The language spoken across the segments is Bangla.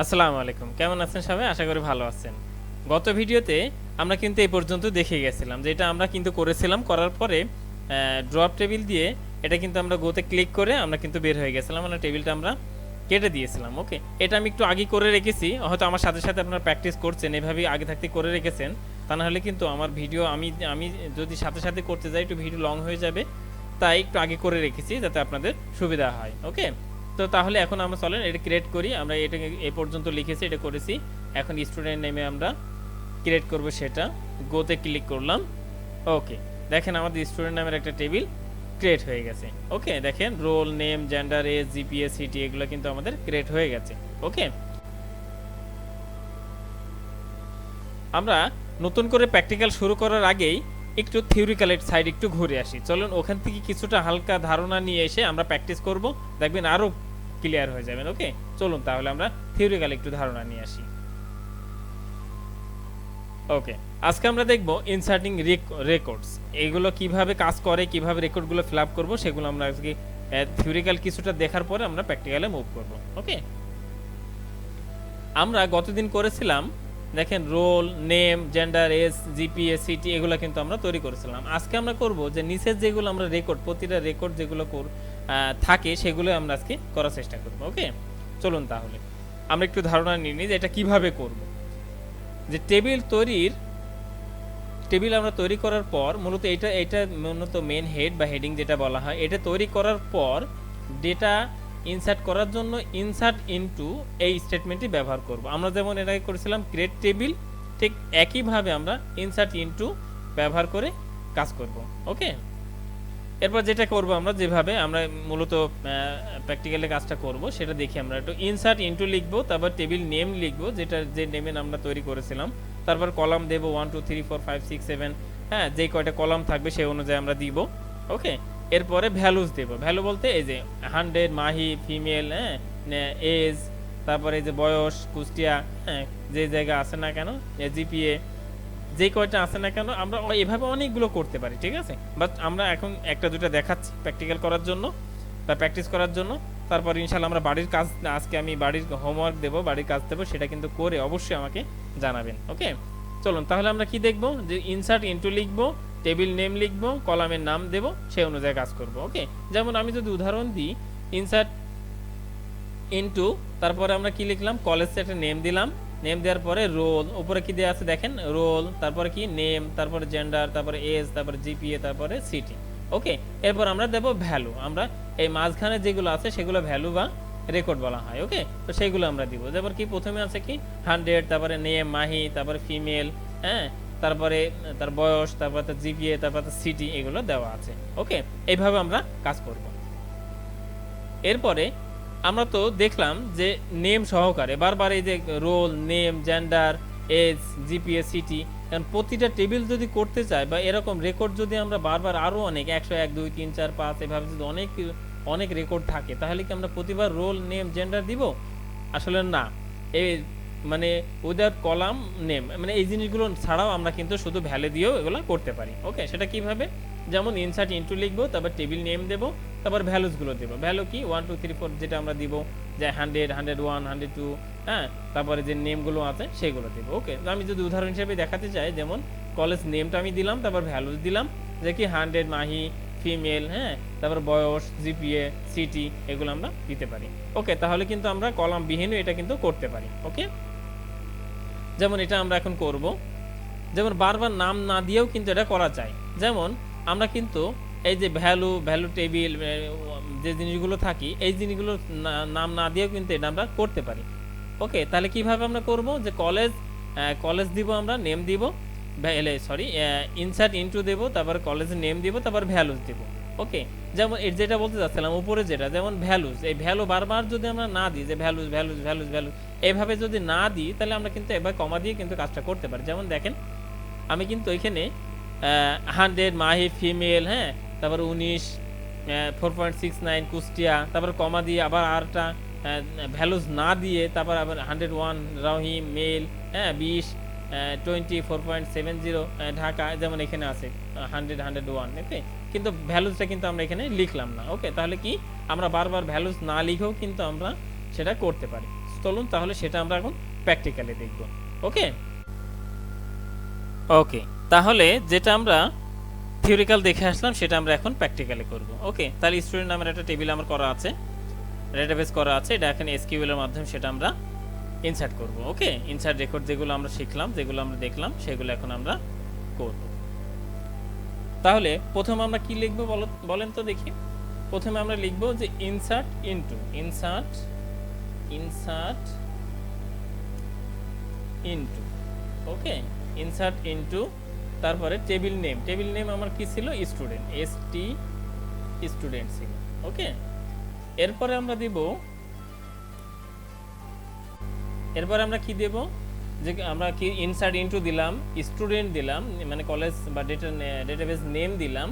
আসসালামু আলাইকুম, কেমন আছেন সবাই? আশা করি ভালো আছেন। গত ভিডিওতে আমরা কিন্তু এই পর্যন্ত দেখে গেছিলাম যে এটা আমরা কিন্তু করেছিলাম, করার পরে ড্রপ টেবিল দিয়ে এটা কিন্তু আমরা গোতে ক্লিক করে আমরা কিন্তু বের হয়ে গেছিলাম, মানে টেবিলটা আমরা কেটে দিয়েছিলাম। ওকে, এটা আমি একটু আগে করে রেখেছি, হয়তো আমার সাথে সাথে আপনারা প্র্যাকটিস করছেন, এভাবেই আগে থাকতে করে রেখেছেন। তা না হলে কিন্তু আমার ভিডিও আমি আমি যদি সাথে সাথে করতে যাই একটু ভিডিও লং হয়ে যাবে, তাই একটু আগে করে রেখেছি যাতে আপনাদের সুবিধা হয়। ওকে, তো তাহলে এখন আমরা চলেন এটা ক্রিয়েট করি। আমরা এটা এ পর্যন্ত লিখেছি, এটা করেছি। এখন স্টুডেন্ট নেমে আমরা ক্রিয়েট করব, সেটা গোতে ক্লিক করলাম। ওকে, দেখেন আমাদের স্টুডেন্ট নামের একটা টেবিল ক্রিয়েট হয়ে গেছে। ওকে, দেখেন roll, name, gender, age, GPA, city এগুলো কিন্তু আমাদের ক্রিয়েট হয়ে গেছে। ওকে, আমরা নতুন করে প্র্যাকটিক্যাল শুরু করার আগেই একটু থিওরিক্যালের সাইড একটু ঘুরে আসি। চলুন ওখান থেকে কিছুটা হালকা ধারণা নিয়ে এসে আমরা প্র্যাকটিস করব, দেখবেন আরও ক্লিয়ার হয়ে যাবেন। ওকে, চলুন তাহলে আমরা থিওরিক্যাল একটু ধারণা নিয়ে আসি। ওকে, আজকে আমরা দেখব ইনসার্টিং রেকর্ডস, এগুলো কিভাবে কাজ করে, কিভাবে রেকর্ডগুলো ফিল আপ করবো, সেগুলো আমরা আজকে থিওরিক্যাল কিছুটা দেখার পরে আমরা প্র্যাকটিক্যালে মুভ করব। ওকে, আমরা গতদিন করেছিলাম, দেখেন roll, name, gender, age, GPA, city এগুলো কিন্তু আমরা তৈরি করেছিলাম। আজকে আমরা করব যে নিচের যেগুলো আমরা রেকর্ড, প্রতিটা রেকর্ড যেগুলো থাকে সেগুলো আমরা আজকে করার চেষ্টা করব। ওকে, চলুন তাহলে আমরা একটু ধারণা নিয়ে নিই যে এটা কিভাবে করব। যে টেবিল আমরা তৈরি করার পর মূলত এটা মূলত মেন হেড বা হেডিং যেটা বলা হয়, এটা তৈরি করার পর ডেটা ইনসার্ট করার জন্য ইনসার্ট ইনটু এই স্টেটমেন্টটি ব্যবহার করব। আমরা যেমন এর আগে করেছিলাম ক্রিয়েট টেবিল, ঠিক একইভাবে আমরা ইনসার্ট ইনটু ব্যবহার করে কাজ করব। ওকে, এরপর যেটা করব আমরা, যেভাবে আমরা মূলত প্র্যাকটিক্যালি কাজটা করব সেটা দেখি। আমরা একটু ইনসার্ট ইনটু লিখবো, তারপর টেবিল নেম লিখবো, যেটা যে নেমে আমরা তৈরি করেছিলাম, তারপর কলাম দেব 1 2 3 4 5 6 7, হ্যাঁ, যেই কয়টা কলাম থাকবে সেই অনুযায়ী আমরা দিব। ওকে, এরপরে ভ্যালুস দেব। ভ্যালু বলতে এই যে 100, মাহি, ফিমেল, হ্যাঁ, এজ, তারপরে এই যে বয়স, কুষ্টিয়া, হ্যাঁ, যে জায়গা আছে না কেন, জিপিএ, যে কয়টা আছে না কেন, আমরা এভাবে অনেকগুলো করতে পারি। ঠিক আছে, বাট আমরা এখন একটা দুটো দেখাচ্ছি প্র্যাকটিক্যাল করার জন্য বা প্র্যাকটিস করার জন্য। তারপর ইনশাল্লাহ আমরা বাড়ির কাজ, আজকে আমি বাড়ির হোমওয়ার্ক দেবো, বাড়ির কাজ দেবো, সেটা কিন্তু করে অবশ্যই আমাকে জানাবেন। ওকে, চলুন তাহলে আমরা কি দেখবো, যে ইনসার্ট ইনটু লিখবো, টেবিল নেম লিখবো, কলামের নাম দেবো, সেই অনুযায়ী কাজ করব। ওকে, যেমন আমি যদি উদাহরণ দিই, ইনসার্ট ইনটু, তারপরে আমরা কি লিখলাম, কলেজ একটা নেম দিলাম, নেম দেওয়ার পরে রোল, উপরে কি দেওয়া আছে দেখেন, রোল, তারপরে কি নেম, তারপরে জেন্ডার, তারপরে এজ, তারপরে জিপিএ, তারপরে সিটি। ওকে, এরপর আমরা দেব ভ্যালু। আমরা এই মাঝখানে যেগুলো আছে সেগুলো ভ্যালু বা রেকর্ড বলা হয়। ওকে, তো সেগুলো আমরা দিব। যেমন কি প্রথমে আছে কি 100, তারপরে নেম মাহি, তারপরে ফিমেল, হ্যাঁ, তারপরে তার বয়স, তারপরে তার জিপিএ, তারপরে তার সিটি, এগুলো দেওয়া আছে। ওকে, এইভাবে আমরা কাজ করব। এরপরে আমরা তো দেখলাম যে নেম সহকারে বারবার এই যে roll, name, gender, age, GPA, city, কারণ প্রতিটা টেবিল যদি করতে চাই বা এরকম রেকর্ড যদি আমরা বারবার আরও অনেক 101 2 3 4 5 এভাবে যদি অনেক অনেক রেকর্ড থাকে, তাহলে কি আমরা প্রতিবার রোল, নেম, জেন্ডার দিব? আসলে না। এই মানে উইদাউট কলাম নেম, মানে এই জিনিসগুলো ছাড়াও আমরা কিন্তু শুধু ভ্যালু দিয়েও এগুলো করতে পারি। ওকে, সেটা কিভাবে, যেমন ইনসার্ট ইনটু লিখবো, তারপর টেবিল নেম দেবো, তারপর ভ্যালুসগুলো দেবো। ভ্যালু কি 1 2 3 4 যেটা আমরা দিব, যে 100 101 102, হ্যাঁ, তারপরে যে নেমগুলো আছে সেগুলো দেবো। ওকে, আমি যদি উদাহরণ হিসেবে দেখাতে চাই, যেমন কলেজ নেমটা আমি দিলাম, তারপর ভ্যালুস দিলাম, যে কি 100 মাহি, ফিমেল, হ্যাঁ, তারপর বয়স, জিপিএ, সিটি, এগুলো আমরা দিতে পারি। ওকে, তাহলে কিন্তু আমরা কলাম বিহীনও এটা কিন্তু করতে পারি। ওকে, যেমন এটা আমরা এখন করব, যেমন বারবার নাম না দিয়েও কিন্তু এটা করা যায়। যেমন আমরা কিন্তু এই যে ভ্যালু টেবিল যে জিনিসগুলো থাকি, এই জিনিসগুলো নাম না দিয়েও কিন্তু এটা আমরা করতে পারি। ওকে, তাহলে কিভাবে আমরা করব, যে কলেজ দিব, আমরা নেম দিব, সরি ইনসার্ট ইনটু দেব, তারপর কলেজের নেম দিব, তারপর ভ্যালুস দিব। ওকে, যেমন এর যেটা বলতে চাচ্ছিলাম উপরে যেটা, যেমন ভ্যালুস, এই ভ্যালু বারবার যদি আমরা না দিই, যে ভ্যালুস ভ্যালুস ভ্যালুস ভ্যালুস এইভাবে যদি না দিই, তাহলে আমরা কিন্তু এবার কমা দিয়ে কিন্তু কাজটা করতে পারি। যেমন দেখেন আমি কিন্তু এখানে 100 মাহি, ফিমেল, হ্যাঁ, তারপর 19, 4.69 কুষ্টিয়া, তারপর কমা দিয়ে আবার আরটা ভ্যালুস না দিয়ে, তারপর আবার 101 রাহিম, মেল, হ্যাঁ, 20, 20 4.70 ঢাকা, যেমন এখানে আছে 100 101। ওকে, কিন্তু ভ্যালুসটা কিন্তু আমরা এখানে লিখলাম না। ওকে, তাহলে কি আমরা বারবার ভ্যালুস না লিখেও কিন্তু আমরা সেটা করতে পারি। চলুন তাহলে সেটা আমরা এখন প্র্যাকটিক্যালি দেখব। ওকে ওকে, তাহলে যেটা আমরা থিওরিক্যাল দেখে আসলাম সেটা আমরা এখন প্র্যাকটিক্যালি করব। ওকে, তাহলে স্টুডেন্ট নামের একটা টেবিল আমার করা আছে, ডেটাবেস করা আছে, এটা এখন এসকিউএল এর মাধ্যমে সেটা আমরা ইনসার্ট করব। ওকে, ইনসার্ট রেকর্ড যেগুলো আমরা শিখলাম, যেগুলো আমরা দেখলাম, সেগুলো এখন আমরা করব। তাহলে প্রথমে আমরা কি লিখব বলেন তো দেখি। প্রথমে আমরা লিখব যে ইনসার্ট ইনটু, ইনসার্ট ইনটু, ওকে, ইনসার্ট ইনটু, তারপরে টেবিল নেম আমার কি ছিল, স্টুডেন্ট, এসটি স্টুডেন্ট ছিল। ওকে, এরপরে আমরা দিব, এরপরে আমরা কি দেব, যে আমরা কি ইনসার্ট ইনটু দিলাম, স্টুডেন্ট দিলাম, মানে কলেজ বা ডেটাবেস নেম দিলাম।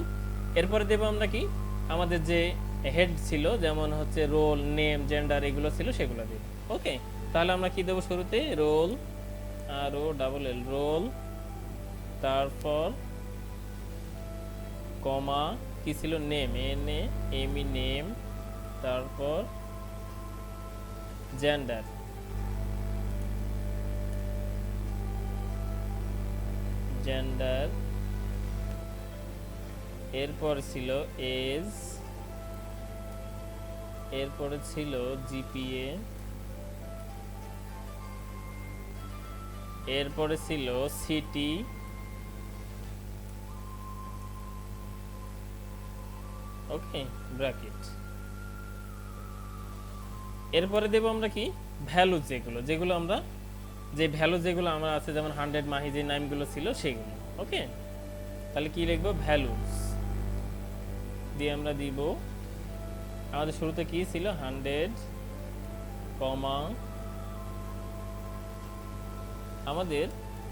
এরপরে দেব আমরা কি আমাদের যে হেড ছিল, যেমন হচ্ছে রোল, নেম, জেন্ডার, এগুলো ছিল সেগুলো দেব। ওকে, তাহলে আমরা কি দেব শুরুতে, roll, R O double L, roll, তারপর কমা, কি ছিল, name, N A M E, name, তারপর জেন্ডার, এরপর ছিল এজ, এরপরে ছিল জিপিএ, এরপরে ছিল সিটি, ওকে, ব্র্যাকেট। এরপরে দেব আমরা কি ভ্যালু, যেগুলো আমরা যে ভ্যালু যেগুলো আমরা আছে, যেমন 100 মাহি যে নামগুলো ছিল সেগুলো। ওকে, তাহলে কি লিখবো, ভ্যালুস দিয়ে আমরা দিব, আমাদের শুরুতে কি ছিল, 100, কমা, আমাদের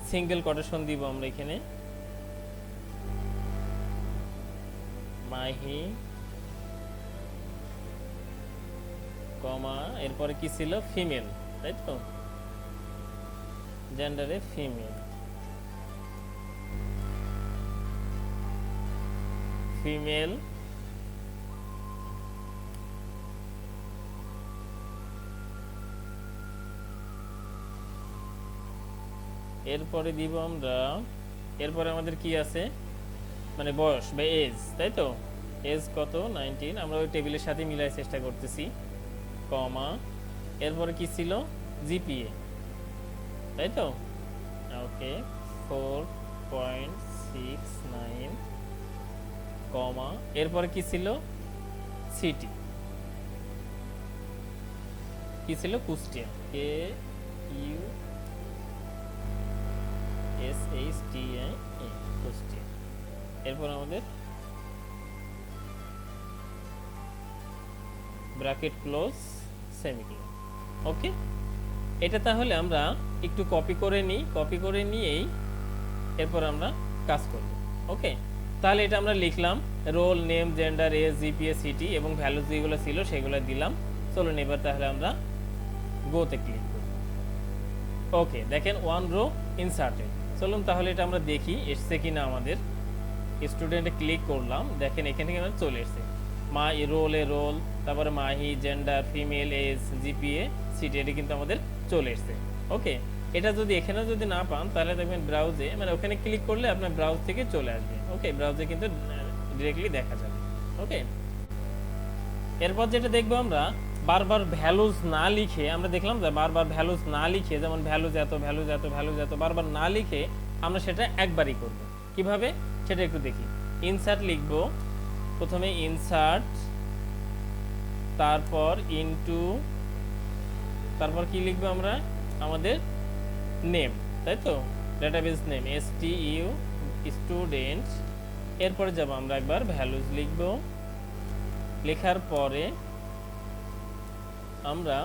সিঙ্গেল কোটেশন দিব আমরা এখানে, মাহি, কমা, এরপরে কি ছিল, ফিমেল, তাই তো, জেন্ডারে ফিমেল, এরপরে দিব আমরা, এরপরে আমাদের কি আছে, মানে বয়স বা এজ, তাই তো, এজ কত, 19, আমরা ওই টেবিলের সাথে মিলাই চেষ্টা করতেছি, কমা, এরপরে কি ছিল, জিপিএ, তাই তো, ওকে, 4.69, কমা, এরপরে কি ছিল, সিটি, কি ছিল, Kushtia, K U S H T I A, Kushtia. এরপর আমাদের ব্র্যাকেট ক্লোজ, সেমিকোলন। ওকে, এটা তাহলে আমরা একটু কপি করে নিই, কপি করে নিয়েই এরপর আমরা কাজ করব। ওকে, তাহলে এটা আমরা লিখলাম, roll, name, gender, age, GPA, city এবং ভ্যালু যেগুলো ছিল সেগুলো দিলাম। চলুন এবার তাহলে আমরা গোতে ক্লিক করি। ওকে, দেখেন 1 রো ইনসার্টেড। চলুন তাহলে এটা আমরা দেখি এসছে কিনা। আমাদের স্টুডেন্টে ক্লিক করলাম, দেখেন এখানে কিন্তু চলে এসছে, মা রোলে রোল, তারপরে Mahi, gender, female, age, GPA, city, এটা কিন্তু আমাদের চলে এসছে। ওকে, এটা যদি এখানে যদি না পান তাহলে দেখবেন ব্রাউজে, মানে ওখানে ক্লিক করলে আপনার ব্রাউজ থেকে চলে আসবে। ওকে, ব্রাউজে কিন্তু ডিরেক্টলি দেখা যাবে। ওকে, এরপর যেটা দেখবো আমরা, বারবার ভ্যালুজ না লিখে, আমরা দেখলাম যে বারবার ভ্যালুজ না লিখে, যেমন ভ্যালুজ এত, ভ্যালুজ এত, ভ্যালুজ এত, বারবার না লিখে আমরা সেটা একবারই করব। কিভাবে সেটা একটু দেখি। ইনসার্ট লিখব, প্রথমে ইনসার্ট, তারপর ইনটু, তারপর কি লিখবো আমরা, আমাদের নেম, তাই তো, ডেটাবেস নেম, STU স্টুডেন্ট। এরপরে যাব আমরা একবার ভ্যালুজ লিখব, লেখার পরে আমরা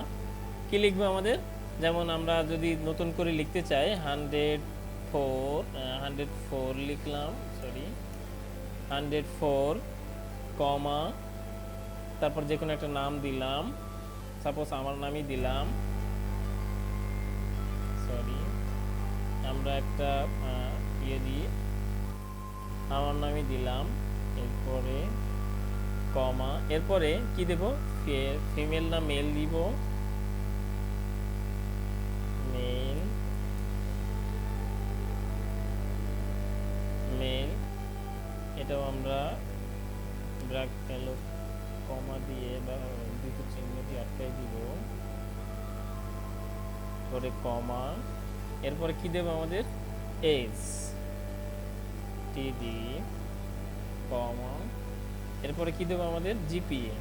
কি লিখবো, আমাদের যেমন আমরা যদি নতুন করে লিখতে চাই, 104 লিখলাম, সরি 104, কমা, তারপর যে কোনো একটা নাম দিলাম, সাপোজ আমার নামই দিলাম, সরি আমরা একটা ইয়ে দিয়ে আমার নামই দিলাম, এরপরে কমা, এরপরে কি দেব, ফিমেল না মেল দিব, এটাও আমরা ব্র্যাক ফেলো কমা দিয়ে বা দ্বিতীয় চিহ্ন দিয়ে আটকাই দিব, পরে কমা, এরপরে কি দেব আমাদের এস টিডি কমা, এরপরে কি দেব আমাদের জিপিএ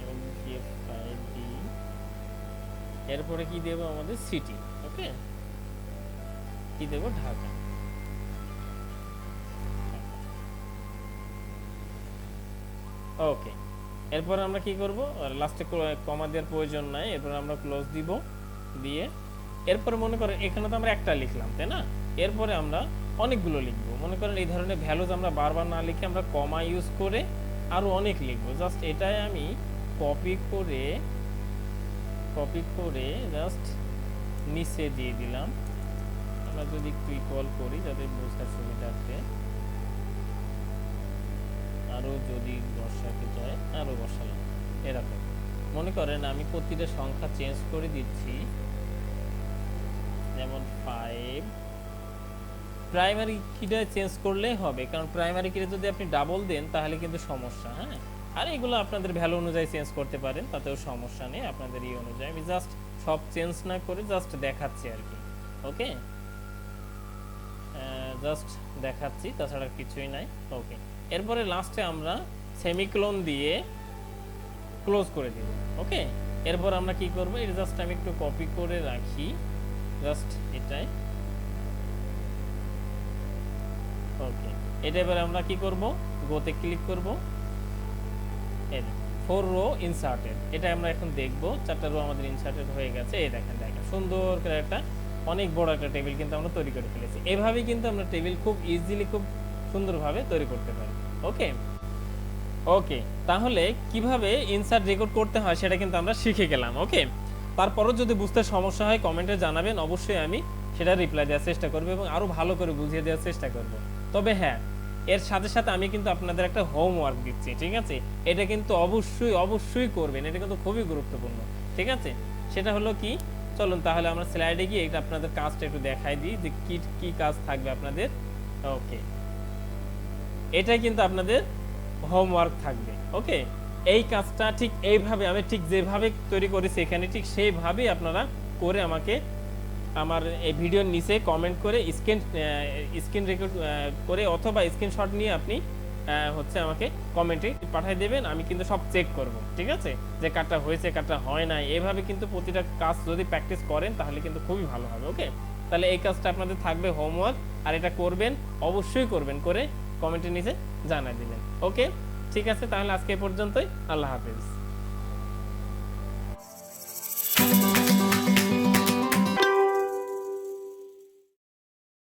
এবং জিএফআইডি, এরপরে কি দেব আমাদের সিটি, ওকে, কি দেব ঢাকা। ওকে, এরপর আমরা কি করব, লাস্টে কমা দেওয়ার প্রয়োজন নাই, এরপর আমরা ক্লোজ দিব, দিয়ে এরপর মনে করেন এখানে তো আমরা একটা লিখলাম তাই না, এরপরে আমরা অনেকগুলো লিখব। মনে করেন এই ধরনের ভ্যালুজ আমরা বারবার না লিখে আমরা কমা ইউজ করে আরো অনেক লিখব। জাস্ট এটাই আমি কপি করে জাস্ট নিচে দিয়ে দিলাম। আমরা যদি একটু ইকুয়াল করি যাতে বোঝার সুবিধার্থে, আরো যদি বসাতে যায় আরো বসালাম। এরকম মনে করেন আমি প্রতিটা সংখ্যা চেঞ্জ করে দিচ্ছি, যেমন 5 প্রাইমারি কিটা চেঞ্জ করলে হবে, কারণ প্রাইমারি কিটা যদি আপনি ডাবল দেন তাহলে কিন্তু সমস্যা। হ্যাঁ, আর এগুলো আপনাদের ভ্যালু অনুযায়ী চেঞ্জ করতে পারেন, তাতেও সমস্যা নেই, আপনাদের এই অনুযায়ী। আমি জাস্ট সব চেঞ্জ না করে জাস্ট দেখাচ্ছি আর কি, ওকে, জাস্ট দেখাচ্ছি, তাছাড়া কিছুই নাই। ওকে, এরপরে লাস্টে আমরা সেমিকোলন দিয়ে ক্লোজ করে দিব। ওকে, এরপর আমরা কি করব, এটা জাস্ট আমি একটু কপি করে রাখি, জাস্ট এটাই। ওকে, এটা এবার আমরা কি করব, গোতে ক্লিক করব, এই 4 রো ইনসার্টেড, এটা আমরা এখন দেখব। 4টা রো আমাদের ইনসার্টেড হয়ে গেছে। এই দেখেন সুন্দর করে একটা অনেক বড় একটা টেবিল কিন্তু আমরা তৈরি করে ফেলেছি। এভাবেই কিন্তু আমরা টেবিল খুব ইজিলি খুব সুন্দরভাবে তৈরি করতে পারি। ওকে ওকে, তাহলে কিভাবে ইনসার্ট রেকর্ড করতে হয় সেটা কিন্তু আমরা শিখে গেলাম। ওকে, তারপরও যদি বুঝতে সমস্যা হয় কমেন্টে জানাবেন, অবশ্যই আমি সেটা রিপ্লাই দেওয়ার চেষ্টা করব এবং আরো ভালো করে বুঝিয়ে দেওয়ার চেষ্টা করব। তবে হ্যাঁ, এর সাথে সাথে আমি কিন্তু আপনাদের একটা হোমওয়ার্ক দিচ্ছি, ঠিক আছে? এটা কিন্তু অবশ্যই করবেন, এটা কিন্তু খুবই গুরুত্বপূর্ণ, ঠিক আছে? সেটা হলো কি, চলুন তাহলে আমরা স্লাইডে গিয়ে এটা আপনাদের কাজটা একটু দেখাই দিই যে কি কাজ থাকবে আপনাদের। ওকে, এটাই কিন্তু আপনাদের হোমওয়ার্ক থাকবে। ওকে, এই কাজটা ঠিক এইভাবে আমি ঠিক যেভাবে তৈরি করেছি এখানে ঠিক সেইভাবেই আপনারা করে আমাকে আমার এই ভিডিওর নিচে কমেন্ট করে স্ক্রিন রেকর্ড করে অথবা স্ক্রিনশট নিয়ে আপনি হচ্ছে আমাকে কমেন্টে পাঠিয়ে দেবেন। আমি কিন্তু সব চেক করব, ঠিক আছে, যে কাজটা হয়েছে কাজটা হয় না। এভাবে কিন্তু প্রতিটা কাজ যদি প্র্যাকটিস করেন তাহলে কিন্তু খুবই ভালো হবে। ওকে, তাহলে এই কাজটা আপনাদের থাকবে হোমওয়ার্ক, আর এটা করবেন, অবশ্যই করবেন, করে কমেন্টের নিচে জানিয়ে দিবেন। ওকে, ঠিক আছে, তাহলে আজকে এই পর্যন্তই। আল্লাহ হাফেজ।